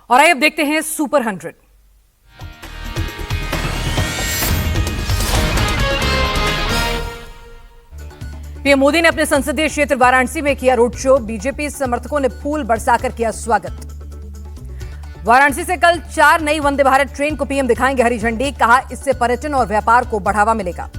और आइए अब देखते हैं सुपर 100। पीएम मोदी ने अपने संसदीय क्षेत्र वाराणसी में किया रोड शो। बीजेपी समर्थकों ने फूल बरसाकर किया स्वागत। वाराणसी से कल 4 नई वंदे भारत ट्रेन को पीएम दिखाएंगे हरी झंडी। कहा, इससे पर्यटन और व्यापार को बढ़ावा मिलेगा।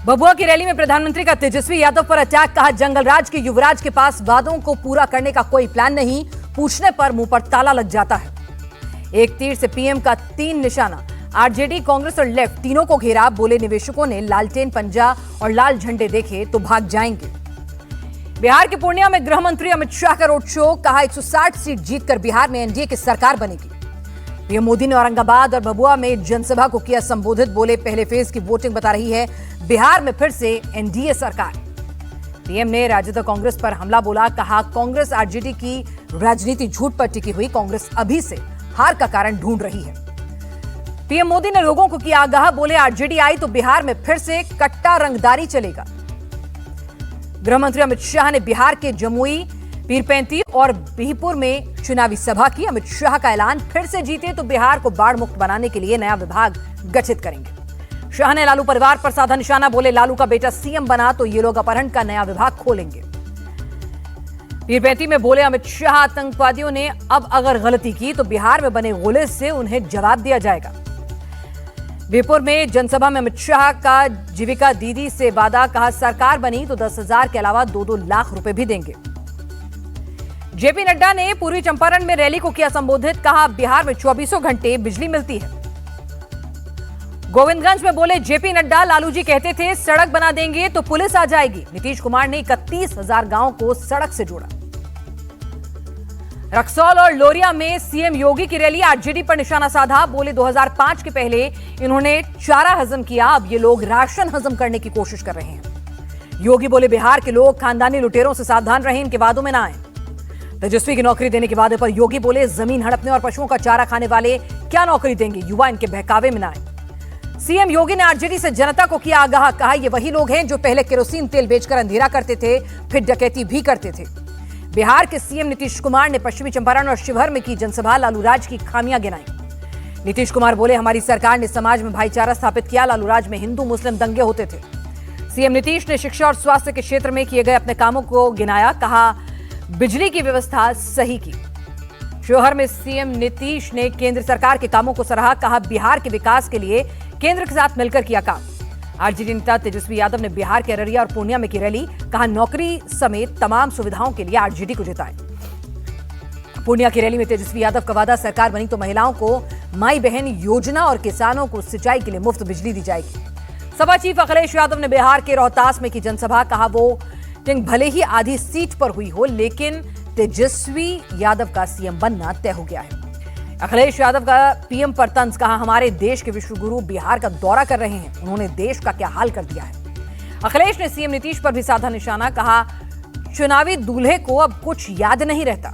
भभुआ की रैली में प्रधानमंत्री का तेजस्वी यादव पर अटैक। कहा, जंगलराज के युवराज के पास वादों को पूरा करने का कोई प्लान नहीं, पूछने पर मुंह पर ताला लग जाता है। एक तीर से पीएम का 3 निशाना। आरजेडी, कांग्रेस और लेफ्ट तीनों को घेरा। बोले, निवेशकों ने लालटेन पंजा और लाल झंडे देखे तो भाग जाएंगे। बिहार के पूर्णिया में गृह मंत्री अमित शाह का रोड शो। कहा, 160 सीट जीतकर बिहार में एनडीए की सरकार बनेगी। पीएम मोदी ने औरंगाबाद और भभुआ में जनसभा को किया संबोधित। बोले, पहले फेज की वोटिंग बता रही है बिहार में फिर से एनडीए सरकार। पीएम ने राजद और कांग्रेस पर हमला बोला। कहा, कांग्रेस आरजेडी की राजनीति झूठ पर टिकी हुई। कांग्रेस अभी से हार का कारण ढूंढ रही है। पीएम मोदी ने लोगों को किया आगाह। बोले, आरजेडी आई तो बिहार में फिर से कट्टा रंगदारी चलेगा। गृह मंत्री अमित शाह ने बिहार के जमुई, पीरपैंती और बिहपुर में चुनावी सभा की। अमित शाह का ऐलान, फिर से जीते तो बिहार को बाढ़ मुक्त बनाने के लिए नया विभाग गठित करेंगे। शाह ने लालू परिवार पर साधा निशाना। बोले, लालू का बेटा सीएम बना तो ये लोग अपहरण का नया विभाग खोलेंगे। पीरपैंती में बोले अमित शाह, आतंकवादियों ने अब अगर गलती की तो बिहार में बने गोले से उन्हें जवाब दिया जाएगा। बिहपुर में जनसभा में अमित शाह का जीविका दीदी से वादा। कहा, सरकार बनी तो 10,000 के अलावा 2-2 लाख रुपए भी देंगे। जेपी नड्डा ने पूर्वी चंपारण में रैली को किया संबोधित। कहा, बिहार में 24 घंटे बिजली मिलती है। गोविंदगंज में बोले जेपी नड्डा, लालू जी कहते थे सड़क बना देंगे तो पुलिस आ जाएगी। नीतीश कुमार ने 31,000 गांवों को सड़क से जोड़ा। रक्सौल और लोरिया में सीएम योगी की रैली। आरजेडी पर निशाना साधा। बोले, 2005 के पहले इन्होंने चारा हजम किया, अब ये लोग राशन हजम करने की कोशिश कर रहे हैं। योगी बोले, बिहार के लोग खानदानी लुटेरों से सावधान रहें, इनके वादों में ना आए। तेजस्वी की नौकरी देने के वादे पर योगी बोले, जमीन हड़पने और पशुओं का चारा खाने वाले क्या नौकरी देंगे, युवा इनके बहकावे में ना आए। सीएम योगी ने आरजेडी से जनता को किया आगाह। कहा, ये वही लोग हैं जो पहले केरोसिन तेल बेचकर अंधेरा करते थे, फिर डकैती भी करते थे। बिहार के सीएम नीतीश कुमार ने पश्चिमी चंपारण और शिवहर में की जनसभा। लालू राज की खामियां गिनाई। नीतीश कुमार बोले, हमारी सरकार ने समाज में भाईचारा स्थापित किया। लालू राज में हिंदू मुस्लिम दंगे होते थे। सीएम नीतीश ने शिक्षा और स्वास्थ्य के क्षेत्र में किए गए अपने कामों को गिनाया। कहा, बिजली की व्यवस्था सही की। शिवहर में सीएम नीतीश ने केंद्र सरकार के कामों को सराहा। कहा, बिहार के विकास के लिए केंद्र के साथ मिलकर किया काम। आरजेडी नेता तेजस्वी यादव ने बिहार के अररिया और पूर्णिया में की रैली। कहा, नौकरी समेत तमाम सुविधाओं के लिए आरजेडी को जिताएं। पूर्णिया की रैली में तेजस्वी यादव का वादा, सरकार बनी तो महिलाओं को माई बहन योजना और किसानों को सिंचाई के लिए मुफ्त बिजली दी जाएगी। सपा चीफ अखिलेश यादव ने बिहार के रोहतास में की जनसभा। कहा, वो भले ही आधी सीट पर हुई हो, लेकिन तेजस्वी यादव का सीएम बनना तय हो गया है। अखिलेश यादव का पीएम पर तंज। कहा, हमारे देश के विश्वगुरु बिहार का दौरा कर रहे हैं, उन्होंने देश का क्या हाल कर दिया है। अखिलेश ने सीएम नीतीश पर भी साधा निशाना। कहा, चुनावी दूल्हे को अब कुछ याद नहीं रहता।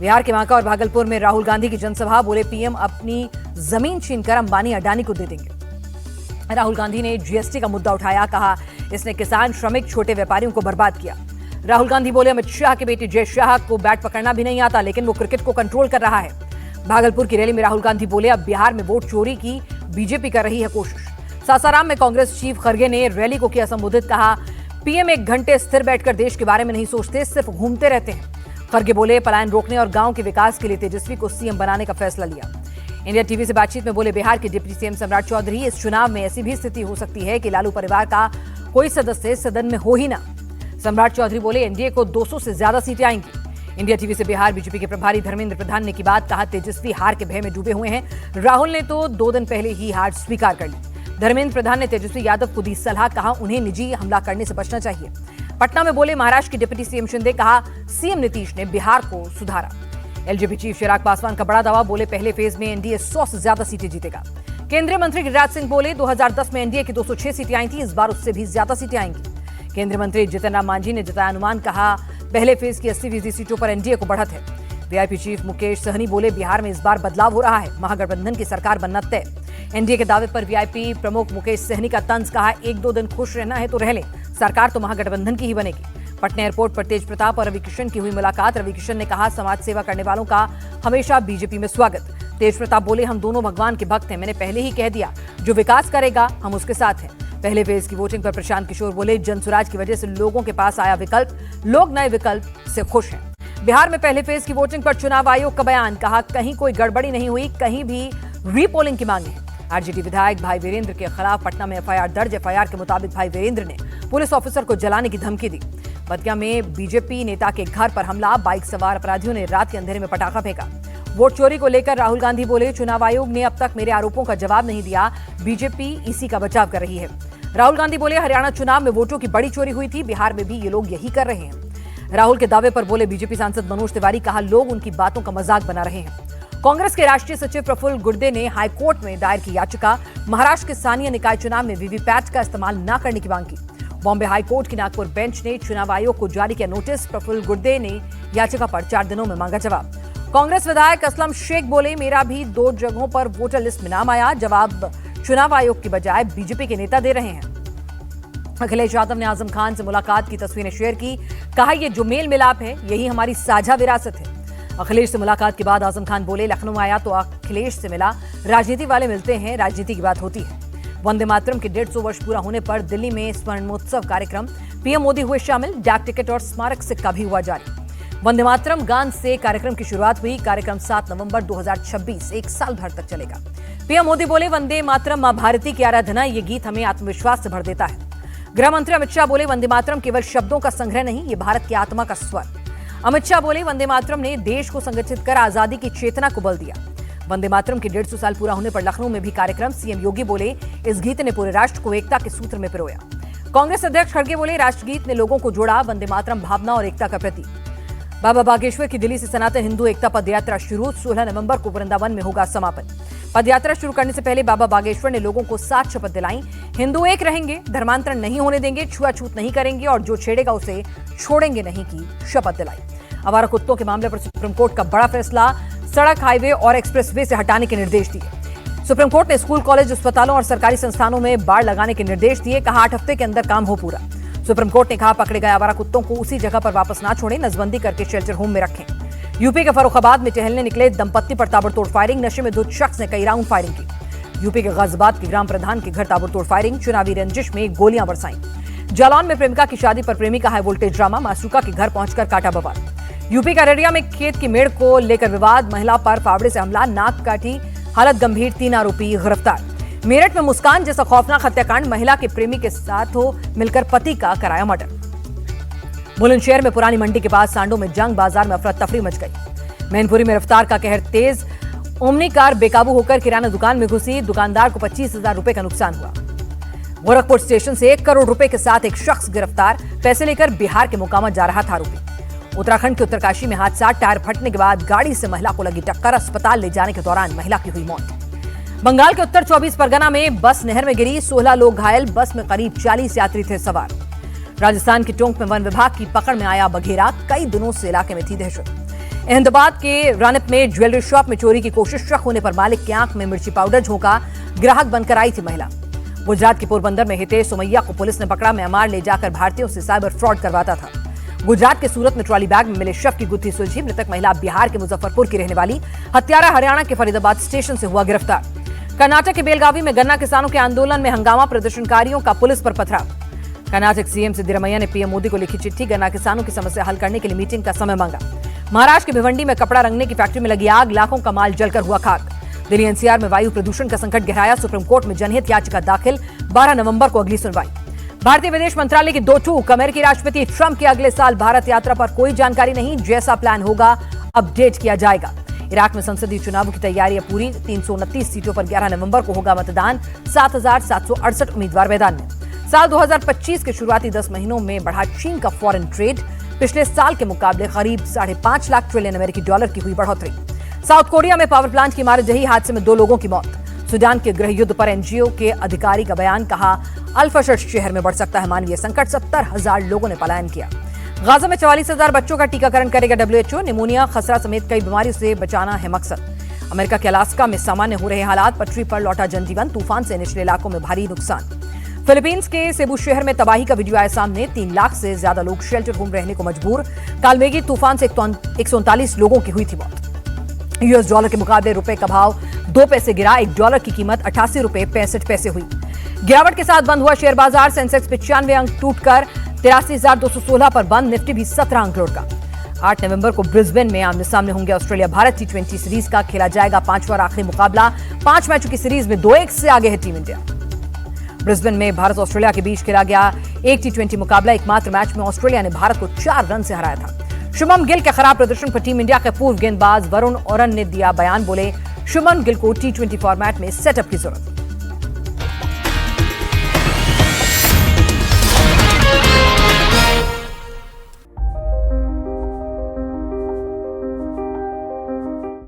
बिहार के बांका और भागलपुर में राहुल गांधी की जनसभा। बोले, पीएम अपनी जमीन छीनकर अंबानी अडानी को दे देंगे। राहुल गांधी ने जीएसटी का मुद्दा उठाया। कहा, इसने किसान, श्रमिक, छोटे व्यापारियों को बर्बाद किया। राहुल गांधी बोले, अमित शाह के बेटे जय शाह को बैट पकड़ना भी नहीं आता, लेकिन वो क्रिकेट को कंट्रोल कर रहा है। भागलपुर की रैली में राहुल गांधी बोले, अब बिहार में वोट चोरी की बीजेपी कर रही है कोशिश। सासाराम में कांग्रेस चीफ खड़गे ने रैली को किया संबोधित। कहा, पीएम 1 घंटे स्थिर बैठकर देश के बारे में नहीं सोचते, सिर्फ घूमते रहते हैं। खड़गे बोले, पलायन रोकने और गांव के विकास के लिए तेजस्वी को सीएम बनाने का फैसला लिया। इंडिया टीवी से बातचीत में बोले, बिहार के डिप्टी सीएम सम्राट चौधरी, इस चुनाव में ऐसी भी स्थिति हो सकती है कि लालू परिवार का कोई सदस्य सदन में हो ही ना। सम्राट चौधरी बोले, एनडीए को 200 से ज्यादा सीटें आएंगी। इंडिया टीवी से बिहार बीजेपी के प्रभारी धर्मेंद्र प्रधान ने की बात। कहा, तेजस्वी हार के भय में डूबे हुए हैं। राहुल ने तो 2 दिन पहले ही हार स्वीकार कर ली। धर्मेंद्र प्रधान ने तेजस्वी यादव को दी सलाह। कहा, उन्हें निजी हमला करने से बचना चाहिए। पटना में बोले महाराष्ट्र के डिप्टी सीएम शिंदे। कहा, सीएम नीतीश ने बिहार को सुधारा। एलजेपी चीफ चिराग पासवान का बड़ा दावा। बोले, पहले फेज में एनडीए 100 से ज्यादा सीटें जीतेगा। केंद्रीय मंत्री गिरिराज सिंह बोले, 2010 में एनडीए की 206 सीटें आई थी, इस बार उससे भी ज्यादा सीटें आएंगी। केंद्रीय मंत्री जितन राम मांझी ने जताया अनुमान। कहा, पहले फेज की 80% सीटों पर एनडीए को बढ़त है। वीआईपी चीफ मुकेश सहनी बोले, बिहार में इस बार बदलाव हो रहा है, महागठबंधन की सरकार बनना तय। एनडीए के दावे पर वीआईपी प्रमुख मुकेश सहनी का तंज। कहा, 1-2 दिन खुश रहना है तो रह लें, सरकार तो महागठबंधन की ही बनेगी। पटना एयरपोर्ट पर तेज प्रताप और रवि किशन की हुई मुलाकात। रवि किशन ने कहा, समाज सेवा करने वालों का हमेशा बीजेपी में स्वागत। तेज प्रताप बोले, हम दोनों भगवान के भक्त हैं। मैंने पहले ही कह दिया, जो विकास करेगा हम उसके साथ हैं। पहले फेज की वोटिंग पर प्रशांत किशोर बोले, जनसुराज की वजह से लोगों के पास आया विकल्प, लोग नए विकल्प से खुश हैं। बिहार में पहले फेज की वोटिंग पर चुनाव आयोग का बयान, कहा कहीं कोई गड़बड़ी नहीं हुई, कहीं भी रीपोलिंग की मांग है। आरजेडी विधायक भाई वीरेंद्र के खिलाफ पटना में एफआईआर दर्ज। एफआईआर के मुताबिक भाई वीरेंद्र ने पुलिस ऑफिसर को जलाने की धमकी दी। बतिया में बीजेपी नेता के घर पर हमला, बाइक सवार अपराधियों ने रात के अंधेरे में पटाखा फेंका। वोट चोरी को लेकर राहुल गांधी बोले, चुनाव आयोग ने अब तक मेरे आरोपों का जवाब नहीं दिया, बीजेपी इसी का बचाव कर रही है। राहुल गांधी बोले, हरियाणा चुनाव में वोटों की बड़ी चोरी हुई थी, बिहार में भी ये लोग यही कर रहे हैं। राहुल के दावे पर बोले बीजेपी सांसद मनोज तिवारी, कहा लोग उनकी बातों का मजाक बना रहे हैं। कांग्रेस के राष्ट्रीय सचिव प्रफुल्ल गुर्दे ने हाईकोर्ट में दायर की याचिका, महाराष्ट्र के स्थानीय निकाय चुनाव में वीवीपैट का इस्तेमाल न करने की मांग की। बॉम्बे हाईकोर्ट की नागपुर बेंच ने चुनाव आयोग को जारी किया नोटिस। प्रफुल्ल गुर्दे ने याचिका पर 4 दिनों में मांगा जवाब। कांग्रेस विधायक असलम शेख बोले, मेरा भी 2 जगहों पर वोटर लिस्ट में नाम आया, जवाब चुनाव आयोग की बजाय बीजेपी के नेता दे रहे हैं। अखिलेश यादव ने आजम खान से मुलाकात की तस्वीरें शेयर की, कहा यह जो मेल मिलाप है यही हमारी साझा विरासत है। अखिलेश से मुलाकात के बाद आजम खान बोले, लखनऊ आया तो अखिलेश से मिला, राजनीति वाले मिलते हैं, राजनीति की बात होती है। वंदे मातरम के 150 वर्ष पूरा होने पर दिल्ली में स्वर्णोत्सव कार्यक्रम, पीएम मोदी हुए शामिल, डाक टिकट और स्मारक सिक्का भी हुआ जारी। वंदे मातरम गान से कार्यक्रम की शुरुआत हुई। कार्यक्रम 7 नवंबर 2026 एक साल भर तक चलेगा। पीएम मोदी बोले, वंदे मातरम मां भारती की आराधना, ये गीत हमें आत्मविश्वास से भर देता है। गृह मंत्री अमित शाह बोले, वंदे मातरम केवल शब्दों का संग्रह नहीं, ये भारत की आत्मा का स्वर। अमित शाह बोले, वंदे मातरम ने देश को संगठित कर आजादी की चेतना को बल दिया। वंदे मातरम के 150 साल पूरा होने पर लखनऊ में भी कार्यक्रम। सीएम योगी बोले, इस गीत ने पूरे राष्ट्र को एकता के सूत्र में पिरोया। कांग्रेस अध्यक्ष खड़गे बोले, राष्ट्रगीत ने लोगों को जोड़ा, वंदे मातरम भावना और एकता का प्रतीक। बाबा बागेश्वर की दिल्ली से सनातन हिंदू एकता पदयात्रा शुरू, 16 नवंबर को वृंदावन में होगा समापन। पदयात्रा शुरू करने से पहले बाबा बागेश्वर ने लोगों को 7 शपथ दिलाई। हिंदू एक रहेंगे, धर्मांतरण नहीं होने देंगे, छुआछूत नहीं करेंगे और जो छेड़ेगा उसे छोड़ेंगे नहीं की शपथ दिलाई। आवारा कुत्तों के मामले पर सुप्रीम कोर्ट का बड़ा फैसला, सड़क, हाईवे और एक्सप्रेसवे से हटाने के निर्देश दिए। सुप्रीम कोर्ट ने स्कूल, कॉलेज, अस्पतालों और सरकारी संस्थानों में बाड़ लगाने के निर्देश दिए, कहा 8 हफ्ते के अंदर काम हो पूरा। सुप्रीम कोर्ट ने कहा, पकड़े गए आवारा कुत्तों को उसी जगह पर वापस ना छोड़ें, नसबंदी करके शेल्टर होम में रखें। यूपी के फर्रुखाबाद में टहलने निकले दंपत्ति पर ताबड़तोड़ फायरिंग, नशे में धुत शख्स ने कई राउंड फायरिंग की। यूपी के गाजियाबाद के ग्राम प्रधान के घर ताबड़तोड़ फायरिंग, चुनावी रंजिश में गोलियां बरसाईं। जालौन में प्रेमिका की शादी पर प्रेमी का हाई वोल्टेज ड्रामा, मासूका के घर पहुंचकर काटा बवाल। यूपी का अररिया में खेत की मेड़ को लेकर विवाद, महिला पर फावड़े से हमला, नाक काटी, हालत गंभीर, 3 आरोपी गिरफ्तार। मेरठ में मुस्कान जैसा खौफनाक हत्याकांड, महिला के प्रेमी के साथ मिलकर पति का कराया मर्डर। बुलंदशहर में पुरानी मंडी के पास सांडों में जंग, बाजार में अफरा तफरी मच गई। मैनपुरी में रफ्तार का कहर तेज, ओमनी कार बेकाबू होकर किराना दुकान में घुसी, दुकानदार को 25,000 रुपए का नुकसान हुआ। गोरखपुर स्टेशन से 1 करोड़ रुपए के साथ एक शख्स गिरफ्तार, पैसे लेकर बिहार के मोकामा जा रहा था आरोपी। उत्तराखंड के उत्तरकाशी में हादसा, टायर फटने के बाद गाड़ी से महिला को लगी टक्कर, अस्पताल ले जाने के दौरान महिला की हुई मौत। बंगाल के उत्तर 24 परगना में बस नहर में गिरी, 16 लोग घायल, बस में करीब 40 यात्री थे सवार। राजस्थान के टोंक में वन विभाग की पकड़ में आया बघेरा, कई दिनों से इलाके में थी दहशत। अहमदाबाद के रानिप में ज्वेलरी शॉप में चोरी की कोशिश, शक होने पर मालिक की आंख में मिर्ची पाउडर झोंका, ग्राहक बनकर आई थी महिला। गुजरात के पोरबंदर में हितेश सोमैया को पुलिस ने पकड़ा, म्यांमार ले जाकर भारतीयों से साइबर फ्रॉड करवाता था। गुजरात के सूरत में ट्रॉली बैग में मिले शव की गुत्थी सुलझी, मृतक महिला बिहार के मुजफ्फरपुर की रहने वाली, हत्यारा हरियाणा के फरीदाबाद स्टेशन से हुआ गिरफ्तार। कर्नाटक के बेलगावी में गन्ना किसानों के आंदोलन में हंगामा, प्रदर्शनकारियों का पुलिस पर पथराव। कर्नाटक सीएम सिद्धरामैया ने पीएम मोदी को लिखी चिट्ठी, गन्ना किसानों की समस्या हल करने के लिए मीटिंग का समय मांगा। महाराष्ट्र के भिवंडी में कपड़ा रंगने की फैक्ट्री में लगी आग, लाखों का माल जलकर हुआ खाक। दिल्ली एनसीआर में वायु प्रदूषण का संकट गहराया, सुप्रीम कोर्ट में जनहित याचिका दाखिल, 12 नवंबर को अगली सुनवाई। भारतीय विदेश मंत्रालय की 2 टूक, अमेरिकी राष्ट्रपति ट्रंप की अगले साल भारत यात्रा पर कोई जानकारी नहीं, जैसा प्लान होगा अपडेट किया जाएगा। इराक में संसदीय चुनावों की तैयारियां पूरी, 329 सीटों पर 11 नवंबर को होगा मतदान, 7,768 उम्मीदवार मैदान में। साल 2025 के शुरुआती 10 महीनों में बढ़ा चीन का फॉरेन ट्रेड, पिछले साल के मुकाबले करीब 5.5 लाख ट्रिलियन अमेरिकी डॉलर की हुई बढ़ोतरी। साउथ कोरिया में पावर प्लांट की इमारत ढही, हादसे में 2 लोगों की मौत। सूडान के गृह युद्ध पर एनजीओ के अधिकारी का बयान, कहा अल-फशर शहर में बढ़ सकता है मानवीय संकट, 70,000 लोगों ने पलायन किया। गाजा में 44,000 बच्चों का टीकाकरण करेगा डब्ल्यूएचओ, निमोनिया, खसरा समेत कई बीमारियों से बचाना है मकसद। अमेरिका के अलास्का में सामान्य हो रहे हालात, पटरी पर लौटा जनजीवन, तूफान से निचले इलाकों में भारी नुकसान। फिलीपींस के सेबू शहर में तबाही का वीडियो आया सामने। 3 लाख से ज्यादा लोग शेल्टर होम रहने को मजबूर। कालमेगी तूफान से 139 लोगों की हुई थी मौत। यूएस डॉलर के मुकाबले रुपए का भाव 2 पैसे गिरा। 1 डॉलर की कीमत 88 रुपए 65 पैसे हुई। गिरावट के साथ बंद हुआ शेयर बाजार। सेंसेक्स 95 अंक टूटकर 83,216 पर बंद। निफ्टी भी 17 अंक लुढ़का। 8 नवंबर को ब्रिस्बेन में आमने सामने होंगे ऑस्ट्रेलिया भारत। T20 सीरीज का खेला जाएगा 5वां और आखिरी मुकाबला। 5 मैचों की सीरीज में 2-1 से आगे है टीम इंडिया। ब्रिस्बेन में भारत ऑस्ट्रेलिया के बीच खेला गया एक T20 मुकाबला। एकमात्र मैच में ऑस्ट्रेलिया ने भारत को 4 रन से हराया था। शुभम गिल के खराब प्रदर्शन पर टीम इंडिया के पूर्व गेंदबाज वरुण ओरन ने दिया बयान। बोले शुभम गिल को T20 फॉर्मेट में सेटअप की जरूरत।